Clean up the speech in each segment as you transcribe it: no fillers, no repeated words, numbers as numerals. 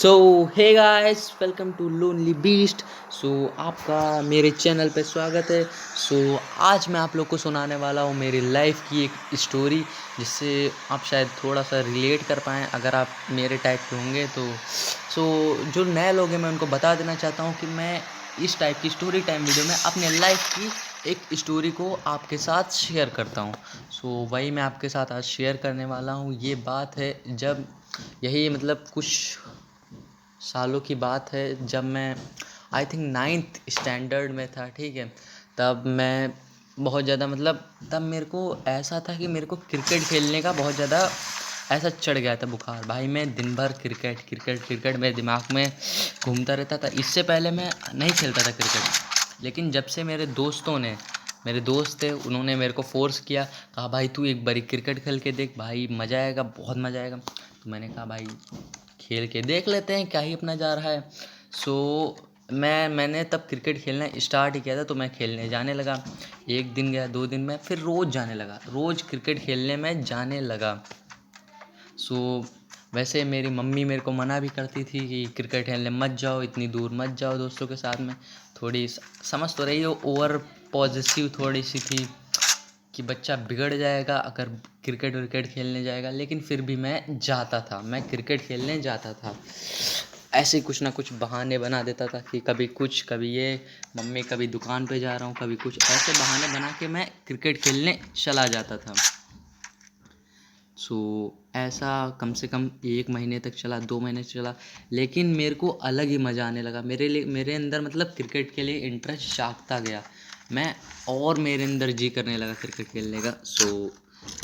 So hey guys, welcome to lonely beast. आपका मेरे channel पे स्वागत है। आज मैं आप लोग को सुनाने वाला हूँ मेरी लाइफ की एक स्टोरी, जिससे आप शायद थोड़ा सा रिलेट कर पाएँ अगर आप मेरे टाइप के होंगे तो। जो नए लोग हैं मैं उनको बता देना चाहता हूँ कि मैं इस टाइप की स्टोरी टाइम वीडियो में अपने लाइफ की एक स्टोरी को आपके साथ शेयर करता हूँ। वही मैं आपके साथ आज शेयर करने वाला हूँ। ये बात है जब यही मतलब कुछ सालों की बात है, जब मैं आई थिंक 9th स्टैंडर्ड में था, ठीक है। तब मैं बहुत ज़्यादा तब मेरे को ऐसा था कि मेरे को क्रिकेट खेलने का बहुत ज़्यादा ऐसा चढ़ गया था बुखार। भाई मैं दिन भर क्रिकेट क्रिकेट क्रिकेट मेरे दिमाग में घूमता रहता था। इससे पहले मैं नहीं खेलता था क्रिकेट, लेकिन जब से मेरे दोस्त थे, उन्होंने मेरे को फ़ोर्स किया, कहा भाई तू एक बारी क्रिकेट खेल के देख भाई, मज़ा आएगा, बहुत मज़ा आएगा। तो मैंने कहा भाई खेल के देख लेते हैं, क्या ही अपना जा रहा है। मैंने तब क्रिकेट खेलना स्टार्ट ही किया था, तो मैं खेलने जाने लगा। एक दिन गया, 2 दिन में, फिर रोज़ जाने लगा, रोज़ क्रिकेट खेलने में जाने लगा। सो वैसे मेरी मम्मी मेरे को मना भी करती थी कि क्रिकेट खेलने मत जाओ, इतनी दूर मत जाओ दोस्तों के साथ में। थोड़ी समझ तो रही हो, ओवर पॉजिटिव थोड़ी सी थी कि बच्चा बिगड़ जाएगा अगर क्रिकेट विकेट खेलने जाएगा। लेकिन फिर भी मैं जाता था, मैं क्रिकेट खेलने जाता था। ऐसे कुछ ना कुछ बहाने बना देता था कि कभी कुछ, कभी ये, मम्मी कभी दुकान पे जा रहा हूँ, कभी कुछ, ऐसे बहाने बना के मैं क्रिकेट खेलने चला जाता था। ऐसा कम से कम 1 महीने तक चला, 2 महीने चला, लेकिन मेरे को अलग ही मज़ा आने लगा। मेरे अंदर क्रिकेट के लिए इंटरेस्ट जागता गया। मेरे अंदर जी करने लगा क्रिकेट खेलने का।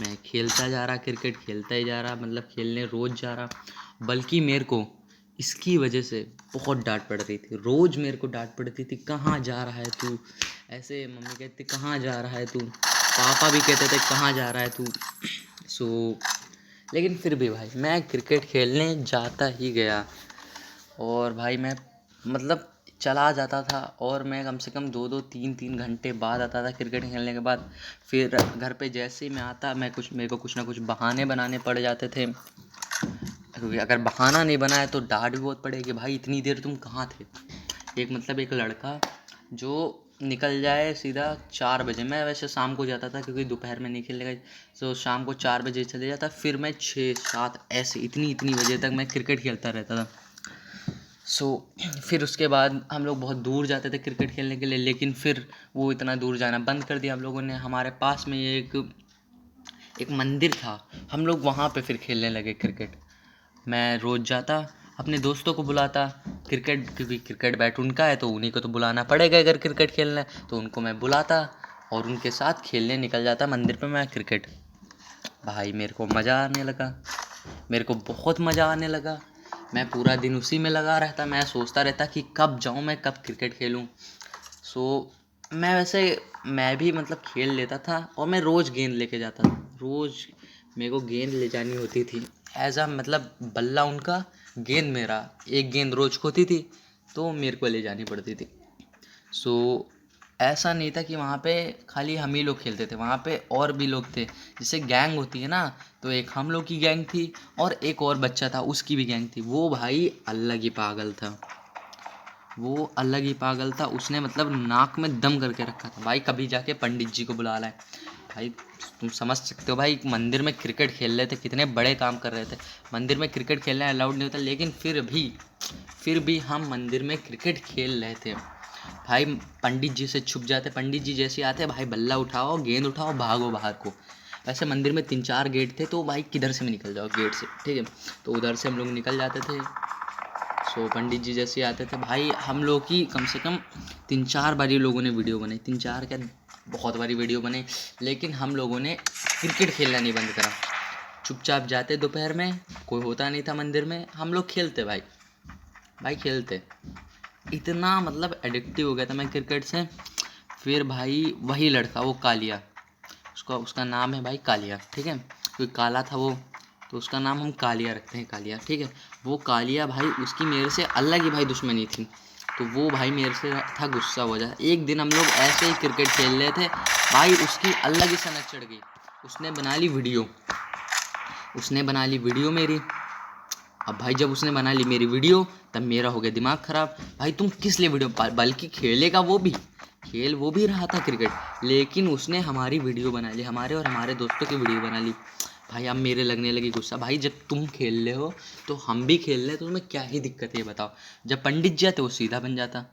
मैं खेलता जा रहा, क्रिकेट खेलता ही जा रहा, खेलने रोज़ जा रहा। बल्कि मेरे को इसकी वजह से बहुत डांट पड़ रही थी, रोज़ मेरे को डांट पड़ती थी, कहाँ जा रहा है तू, ऐसे मम्मी कहती कहाँ जा रहा है तू, पापा भी कहते थे कहाँ जा रहा है तू। सो लेकिन फिर भी भाई मैं क्रिकेट खेलने जाता ही गया। और भाई मैं चला जाता था, और मैं कम से कम 2-2 3-3 घंटे बाद आता था क्रिकेट खेलने के बाद। फिर घर पे जैसे ही मैं आता, मेरे को कुछ ना कुछ बहाने बनाने पड़ जाते थे, क्योंकि अगर बहाना नहीं बनाया तो डांट भी बहुत पड़ेगी। भाई इतनी देर तुम कहाँ थे। एक लड़का जो निकल जाए सीधा 4 बजे, मैं वैसे शाम को जाता था क्योंकि दोपहर में नहीं खेलने का, तो शाम को 4 बजे चले जाता, फिर मैं 6-7 ऐसे इतनी इतनी बजे तक मैं क्रिकेट खेलता रहता था। फिर उसके बाद हम लोग बहुत दूर जाते थे क्रिकेट खेलने के लिए, लेकिन फिर वो इतना दूर जाना बंद कर दिया हम लोगों ने। हमारे पास में एक मंदिर था, हम लोग वहाँ पे फिर खेलने लगे क्रिकेट। मैं रोज़ जाता, अपने दोस्तों को बुलाता क्रिकेट, क्योंकि क्रिकेट बैट उनका है तो उन्हीं को तो बुलाना पड़ेगा अगर क्रिकेट खेलना है, तो उनको मैं बुलाता और उनके साथ खेलने निकल जाता मंदिर पे मैं क्रिकेट। भाई मेरे को मज़ा आने लगा, मेरे को बहुत मज़ा आने लगा। मैं पूरा दिन उसी में लगा रहता, मैं सोचता रहता कि कब जाऊँ मैं, कब क्रिकेट खेलूँ। मैं भी खेल लेता था, और मैं रोज़ गेंद लेके जाता था। रोज़ मेरे को गेंद ले जानी होती थी, एज अ बल्ला उनका, गेंद मेरा। एक गेंद रोज़ खोती थी तो मेरे को ले जानी पड़ती थी। ऐसा नहीं था कि वहाँ पे खाली हम ही लोग खेलते थे, वहाँ पे और भी लोग थे। जैसे गैंग होती है ना, तो एक हम लोग की गैंग थी और एक और बच्चा था, उसकी भी गैंग थी। वो भाई अलग ही पागल था, वो अलग ही पागल था। उसने नाक में दम करके रखा था। भाई कभी जाके पंडित जी को बुला लाए। भाई तुम समझ सकते हो भाई, मंदिर में क्रिकेट खेल रहे थे, कितने बड़े काम कर रहे थे। मंदिर में क्रिकेट खेलना अलाउड नहीं होता, लेकिन फिर भी हम मंदिर में क्रिकेट खेल रहे थे। भाई पंडित जी से छुप जाते, पंडित जी जैसे आते, भाई बल्ला उठाओ, गेंद उठाओ, भागो बाहर को। वैसे मंदिर में 3-4 गेट थे, तो भाई किधर से भी निकल जाओ गेट से, ठीक है। तो उधर से हम लोग निकल जाते थे। पंडित जी जैसे आते थे, भाई हम लोग की कम से कम 3-4 बारी लोगों ने वीडियो बनाई, 3-4 क्या बहुत बारी वीडियो बनाई, लेकिन हम लोगों ने क्रिकेट खेलना नहीं बंद करा। चुपचाप जाते, दोपहर में कोई होता नहीं था मंदिर में, हम लोग खेलते भाई, खेलते। इतना एडिक्टिव हो गया था मैं क्रिकेट से। फिर भाई वही लड़का, वो कालिया, उसका नाम है भाई कालिया, ठीक है। कोई काला था वो, तो उसका नाम हम कालिया रखते हैं, कालिया, ठीक है। वो कालिया भाई, उसकी मेरे से अलग ही भाई दुश्मनी थी। तो वो भाई मेरे से था गुस्सा हो जाता। एक दिन हम लोग ऐसे ही क्रिकेट खेल रहे थे, भाई उसकी अलग ही सनक चढ़ गई। उसने बना ली वीडियो मेरी। अब भाई जब उसने बना ली मेरी वीडियो, तब मेरा हो गया दिमाग ख़राब। भाई तुम किस लिए वीडियो, बल्कि खेलेगा वो भी, खेल वो भी रहा था क्रिकेट, लेकिन उसने हमारी वीडियो बना ली, हमारे और हमारे दोस्तों की वीडियो बना ली। भाई अब मेरे लगने लगी गुस्सा। भाई जब तुम खेल रहे हो तो हम भी खेल रहे हैं, तो तुम्हें क्या ही दिक्कत है ये बताओ। जब पंडित जी आते वो सीधा बन जाता,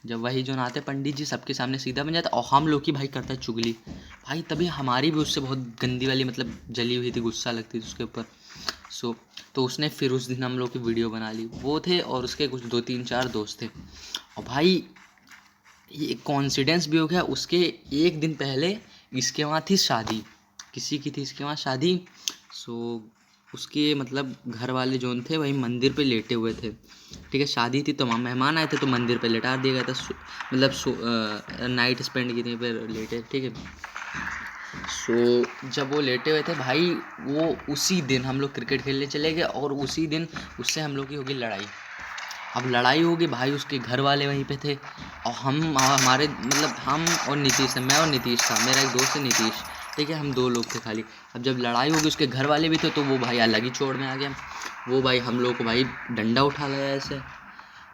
जब वही जो नाते पंडित जी सबके सामने सीधा बन जाता, और हम लोग की भाई करता है चुगली। भाई तभी हमारी भी उससे बहुत गंदी वाली मतलब जली हुई थी, गुस्सा लगती थी उसके ऊपर। सो तो उसने फिर उस दिन हम लोग की वीडियो बना ली, वो थे और उसके कुछ 2-3-4 दोस्त थे। और भाई ये कॉन्सिडेंस भी हो गया, उसके एक दिन पहले इसके वहाँ थी शादी, किसी की थी इसके वहाँ शादी। सो उसके मतलब घर वाले जो थे वही मंदिर पे लेटे हुए थे, ठीक है। शादी थी तो वहाँ मेहमान आए थे, तो मंदिर पे लेटा दिया गया था, मतलब नाइट स्पेंड की थी, फिर लेटे, ठीक है। सो जब वो लेटे हुए थे भाई, वो उसी दिन हम लोग क्रिकेट खेलने चले गए, और उसी दिन उससे हम लोग की होगी लड़ाई। अब लड़ाई होगी भाई, उसके घर वाले वहीं पे थे, और हम हमारे मतलब हम और नीतीश, मैं और नीतीश था, मेरा एक दोस्त है नीतीश, ठीक है, हम 2 लोग थे खाली। अब जब लड़ाई होगी उसके घर वाले भी थे, तो वो भाई अलग ही चोड़ में आ गया। वो भाई हम लोग को भाई डंडा उठा लाया ऐसे,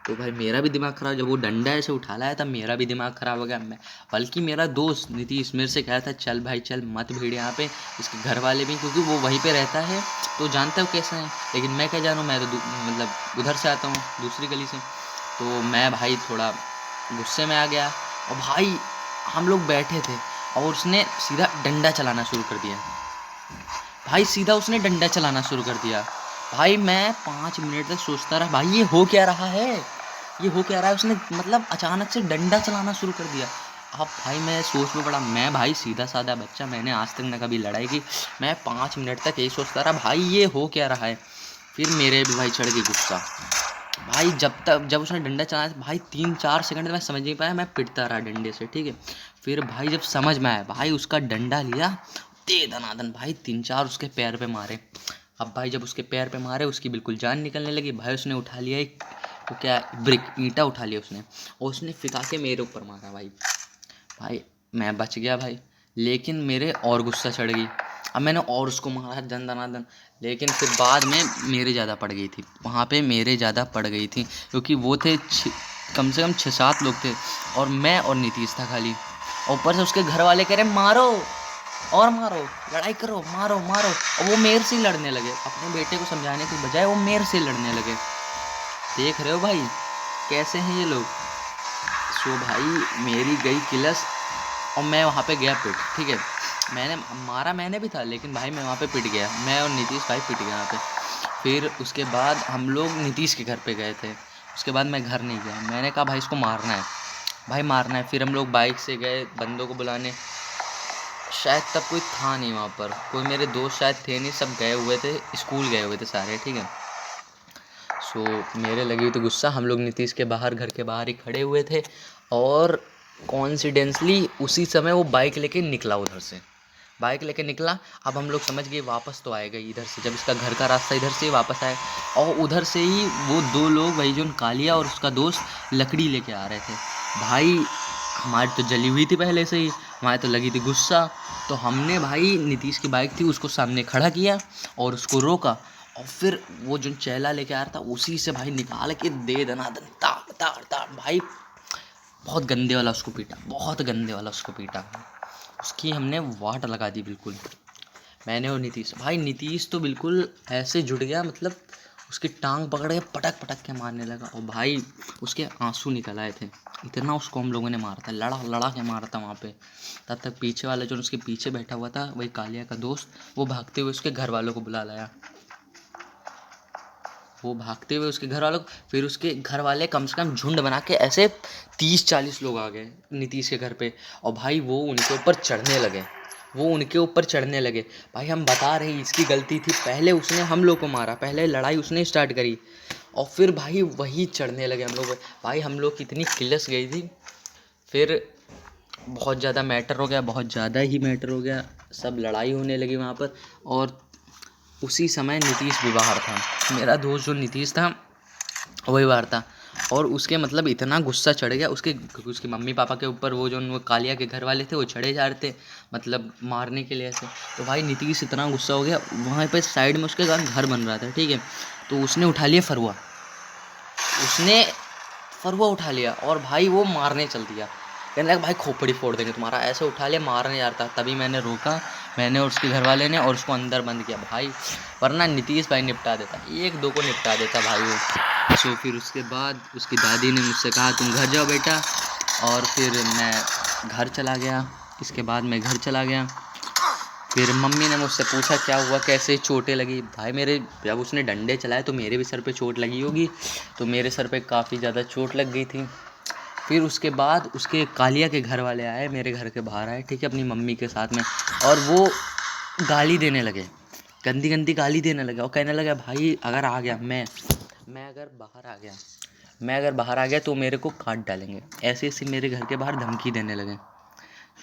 तो भाई मेरा भी दिमाग ख़राब, जब वो डंडा ऐसे उठा लाया तब मेरा भी दिमाग ख़राब हो गया। मैं, बल्कि मेरा दोस्त नीतीश मेरे से कहा था चल भाई चल मत भीड़ यहाँ पे, इसके घर वाले भी, क्योंकि वो वहीं पे रहता है तो जानता है वो कैसे हैं। लेकिन मैं क्या जानूँ, मैं तो मतलब उधर से आता हूँ दूसरी गली से, तो मैं भाई थोड़ा गुस्से में आ गया। और भाई हम लोग बैठे थे और उसने सीधा डंडा चलाना शुरू कर दिया। भाई सीधा उसने डंडा चलाना शुरू कर दिया। भाई मैं 5 मिनट तक सोचता रहा, भाई ये हो क्या रहा है, ये हो क्या रहा है। उसने मतलब अचानक से डंडा चलाना शुरू कर दिया। अब भाई मैं सोच में पड़ा, मैं भाई सीधा साधा बच्चा, मैंने आज तक ना कभी लड़ाई की, मैं 5 मिनट तक यही सोचता रहा भाई ये हो क्या रहा है। फिर मेरे भी भाई चढ़ गई गुस्सा। भाई जब उसने डंडा चलाया भाई 3-4 सेकंड मैं समझ नहीं पाया, मैं पिटता रहा डंडे से, ठीक है। फिर भाई जब समझ में आया, भाई उसका डंडा लिया, दे दनादन भाई 3-4 उसके पैर पे मारे। अब भाई जब उसके पैर पे मारे उसकी बिल्कुल जान निकलने लगी। भाई उसने उठा लिया एक, वो क्या ब्रिक, ईंटा उठा लिया उसने, और उसने फिका के मेरे ऊपर मारा। भाई भाई मैं बच गया भाई, लेकिन मेरे और गुस्सा चढ़ गई। अब मैंने और उसको मारा दन दनादन, लेकिन फिर बाद में मेरे ज़्यादा पड़ गई थी, वहाँ पे मेरे ज़्यादा पड़ गई थी, क्योंकि वो थे कम से कम 6-7 लोग थे, और मैं और नीतीश था खाली। और ऊपर से उसके घर वाले कह रहे मारो और मारो, लड़ाई करो, मारो मारो, और वो मेरे से ही लड़ने लगे। अपने बेटे को समझाने के बजाय वो मेरे से लड़ने लगे। देख रहे हो भाई कैसे हैं ये लोग। सो भाई मेरी गई किलस, और मैं वहाँ पे गया पिट, ठीक है। मैंने मारा, मैंने भी था, लेकिन भाई मैं वहाँ पे पिट गया, मैं और नीतीश भाई पिट गए वहाँ पे। फिर उसके बाद हम लोग नीतीश के घर पे गए थे। उसके बाद मैं घर नहीं गया, मैंने कहा भाई इसको मारना है, भाई मारना है। फिर हम लोग बाइक से गए बंदों को बुलाने, शायद तब कोई था नहीं वहाँ पर, कोई मेरे दोस्त शायद थे नहीं, सब गए हुए थे, स्कूल गए हुए थे सारे, ठीक है। सो मेरे लगी हुई तो गुस्सा, हम लोग नीतीश के बाहर, घर के बाहर ही खड़े हुए थे, और कॉन्सिडेंसली उसी समय वो बाइक लेके निकला उधर से, बाइक लेके निकला। अब हम लोग समझ गए वापस तो आएगा इधर से, जब इसका घर का रास्ता इधर से ही वापस आए, और उधर से ही वो 2 लोग, वही जो कालिया और उसका दोस्त, लकड़ी लेके आ रहे थे। भाई हमारी तो जली हुई थी पहले से ही, हमारे तो लगी थी गुस्सा, तो हमने भाई नीतीश की बाइक थी उसको सामने खड़ा किया और उसको रोका, और फिर वो जो चैला लेके आ रहा था उसी से भाई निकाल के दे दनादन ताड़ ताड़ ताड़ भाई, बहुत गंदे वाला उसको पीटा, बहुत गंदे वाला उसको पीटा, उसकी हमने वाट लगा दी बिल्कुल, मैंने और नीतीश। भाई नीतीश तो बिल्कुल ऐसे जुट गया, मतलब उसकी टांग पकड़ के पटक पटक के मारने लगा, और भाई उसके आंसू निकल आए थे, इतना उसको हम लोगों ने मारा था, लड़ा लड़ा के मारा था वहाँ पे। तब तक पीछे वाला जो उसके पीछे बैठा हुआ था, वही कालिया का दोस्त, वो भागते हुए उसके घर वालों को बुला लाया, वो भागते हुए उसके घर वालों को, फिर उसके घर वाले कम से कम झुंड बना के ऐसे 30-40 लोग आ गए नीतीश के घर पे, और भाई वो उनके ऊपर चढ़ने लगे, वो उनके ऊपर चढ़ने लगे। भाई हम बता रहे इसकी गलती थी, पहले उसने हम लोग को मारा, पहले लड़ाई उसने स्टार्ट करी, और फिर भाई वही चढ़ने लगे हम लोग पे। भाई हम लोग की इतनी किलस गई थी, फिर बहुत ज़्यादा मैटर हो गया, बहुत ज़्यादा ही मैटर हो गया, सब लड़ाई होने लगी वहाँ पर। और उसी समय नीतीश भी बाहर था, मेरा दोस्त जो नीतीश था वही बाहर था, और उसके मतलब इतना गुस्सा चढ़ गया उसके मम्मी पापा के ऊपर, वो कालिया के घर वाले थे वो चढ़े जा रहे थे मतलब मारने के लिए ऐसे। तो भाई नीतीश इतना गुस्सा हो गया, वहाँ पे साइड में उसके घर बन रहा था, ठीक है। तो उसने उठा लिया फरुआ उठा लिया और भाई वो मारने चल दिया। कहने लगा भाई खोपड़ी फोड़ देंगे तुम्हारा, ऐसे उठा लिया मारने जा रहा था। तभी मैंने रोका, मैंने और उसके घर वाले ने, और उसको अंदर बंद किया भाई, वरना नीतीश भाई निपटा देता, एक दो को निपटा देता भाई वो। सो फिर उसके बाद उसकी दादी ने मुझसे कहा तुम घर जाओ बेटा, और फिर मैं घर चला गया। इसके बाद मैं घर चला गया, फिर मम्मी ने मुझसे पूछा क्या हुआ, कैसे चोटें लगी। भाई मेरे जब उसने डंडे चलाए तो मेरे भी सर पे चोट लगी होगी, तो मेरे सर पे काफ़ी ज़्यादा चोट लग गई थी। फिर उसके बाद उसके कालिया के घर वाले आए, मेरे घर के बाहर आए, ठीक है, अपनी मम्मी के साथ में, और वो गाली देने लगे, गंदी गंदी गाली देने लगे, और कहने लगा भाई अगर आ गया मैं अगर बाहर आ गया तो मेरे को काट डालेंगे, ऐसे ऐसे मेरे घर के बाहर धमकी देने लगे।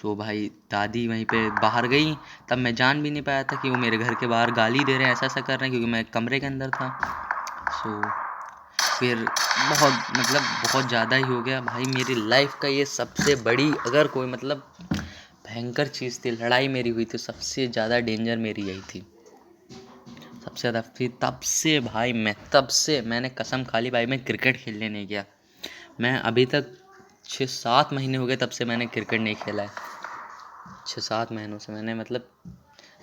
सो भाई दादी वहीं पे बाहर गई, तब मैं जान भी नहीं पाया था कि वो मेरे घर के बाहर गाली दे रहे हैं, ऐसा कर रहे हैं, क्योंकि मैं कमरे के अंदर था। सो फिर बहुत ज़्यादा ही हो गया भाई। मेरी लाइफ का ये सबसे बड़ी अगर कोई मतलब भयंकर चीज़ थी, लड़ाई मेरी हुई थी, सबसे ज़्यादा डेंजर मेरी यही थी, सबसे ज़्यादा। फिर तब से मैंने कसम खा ली भाई मैं क्रिकेट खेलने नहीं गया। मैं अभी तक 6-7 महीने हो गए तब से मैंने क्रिकेट नहीं खेला है। 6-7 महीनों से मैंने मतलब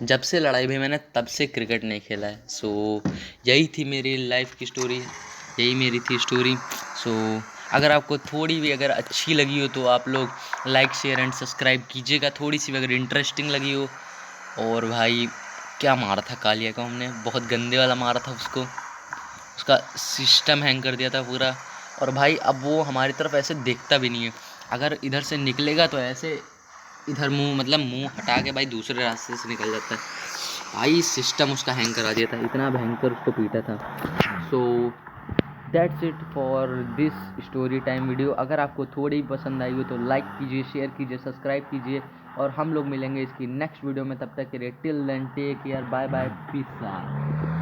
जब से लड़ाई हुई मैंने तब से क्रिकेट नहीं खेला है। सो यही थी मेरी लाइफ की स्टोरी, यही मेरी थी स्टोरी। सो अगर आपको थोड़ी भी अगर अच्छी लगी हो तो आप लोग लाइक शेयर एंड सब्सक्राइब कीजिएगा, थोड़ी सी भी अगर इंटरेस्टिंग लगी हो। और भाई क्या मारा था कालिया को हमने, बहुत गंदे वाला मारा था उसको, उसका सिस्टम हैंग कर दिया था पूरा। और भाई अब वो हमारी तरफ ऐसे देखता भी नहीं है, अगर इधर से निकलेगा तो ऐसे इधर मुंह हटा के भाई दूसरे रास्ते से निकल जाता है। भाई सिस्टम उसका हैंग करा दिया था, इतना भयंकर उसको पीटा था। So that's it for this story time video. अगर आपको थोड़ी पसंद आई हो तो लाइक कीजिए, शेयर कीजिए, सब्सक्राइब कीजिए, और हम लोग मिलेंगे इसकी नेक्स्ट वीडियो में। तब तक के लिए till then take care, bye bye, peace out.